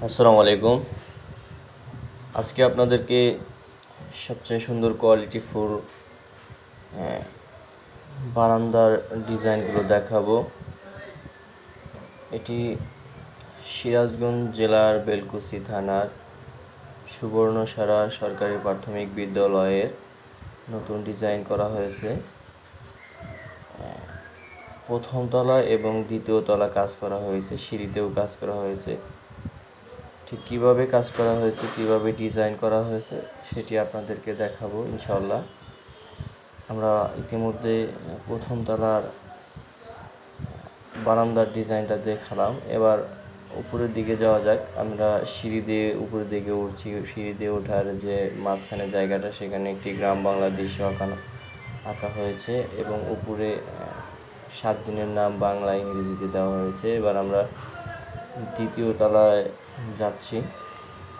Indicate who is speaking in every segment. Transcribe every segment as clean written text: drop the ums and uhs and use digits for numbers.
Speaker 1: আসসালামু আলাইকুম। আজকে আপনাদেরকে সবচেয়ে সুন্দর কোয়ালিটি ফুল বারান্দার ডিজাইনগুলো দেখাবো। এটি সিরাজগঞ্জ জেলার বেলকুচি থানার সুবর্ণসারা সরকারি প্রাথমিক বিদ্যালয়ের নতুন ডিজাইন করা হয়েছে। প্রথম তলা এবং দ্বিতীয় তলা কাজ করা হয়েছে, সিঁড়িতেও কাজ করা হয়েছে। ঠিক কীভাবে কাজ করা হয়েছে, কীভাবে ডিজাইন করা হয়েছে সেটি আপনাদেরকে দেখাবো ইনশাআল্লাহ। আমরা ইতিমধ্যে প্রথম তলার বারান্দার ডিজাইনটা দেখালাম। এবার উপরের দিকে যাওয়া যাক। আমরা সিঁড়ি দিয়ে উপরের দিকে উঠছি। সিঁড়ি দিয়ে ওঠার যে মাঝখানে জায়গাটা, সেখানে একটি গ্রাম বাংলার দৃশ্য আঁকা হয়েছে এবং উপরে 7 দিনের নাম বাংলা ইংরেজিতে দেওয়া হয়েছে। এবার আমরা দ্বিতীয় তলায় যাচ্ছি।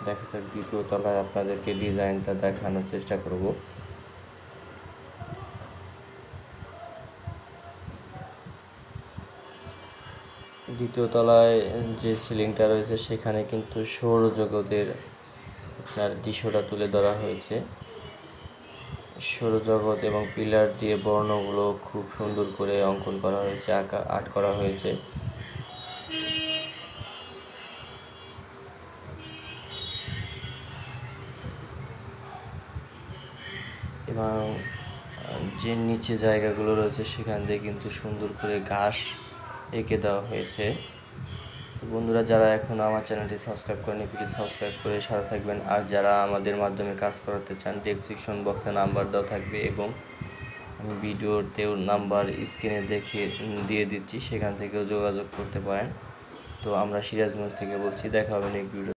Speaker 1: দেখা যাক দ্বিতীয় তলায় আপনাদেরকে ডিজাইনটা দেখানোর চেষ্টা করব। দ্বিতীয় তলায় যে সিলিংটা রয়েছে সেখানে কিন্তু সৌরজগতের আপনার দৃশ্যটা তুলে ধরা হয়েছে। সৌরজগৎ এবং পিলার দিয়ে বর্ণগুলো খুব সুন্দর করে অঙ্কন করা হয়েছে, আর্ট করা হয়েছে। এবং যে নিচে জায়গাগুলো রয়েছে সেখান দিয়ে কিন্তু সুন্দর করে ঘাস এঁকে দেওয়া হয়েছে। বন্ধুরা, যারা এখন আমার চ্যানেলটি সাবস্ক্রাইব করেনি, প্লিজ সাবস্ক্রাইব করে সাথে থাকবেন। আর যারা আমাদের মাধ্যমে কাজ করাতে চান, ডেসক্রিপশন বক্সে নাম্বার দেওয়া থাকবে এবং আমি ভিডিওতেও নাম্বার স্ক্রিনে দিয়ে দিচ্ছি, সেখান থেকেও যোগাযোগ করতে পারেন। তো আমরা সিরাজগঞ্জ থেকে বলছি। দেখা হবে নেক্সট ভিডিও।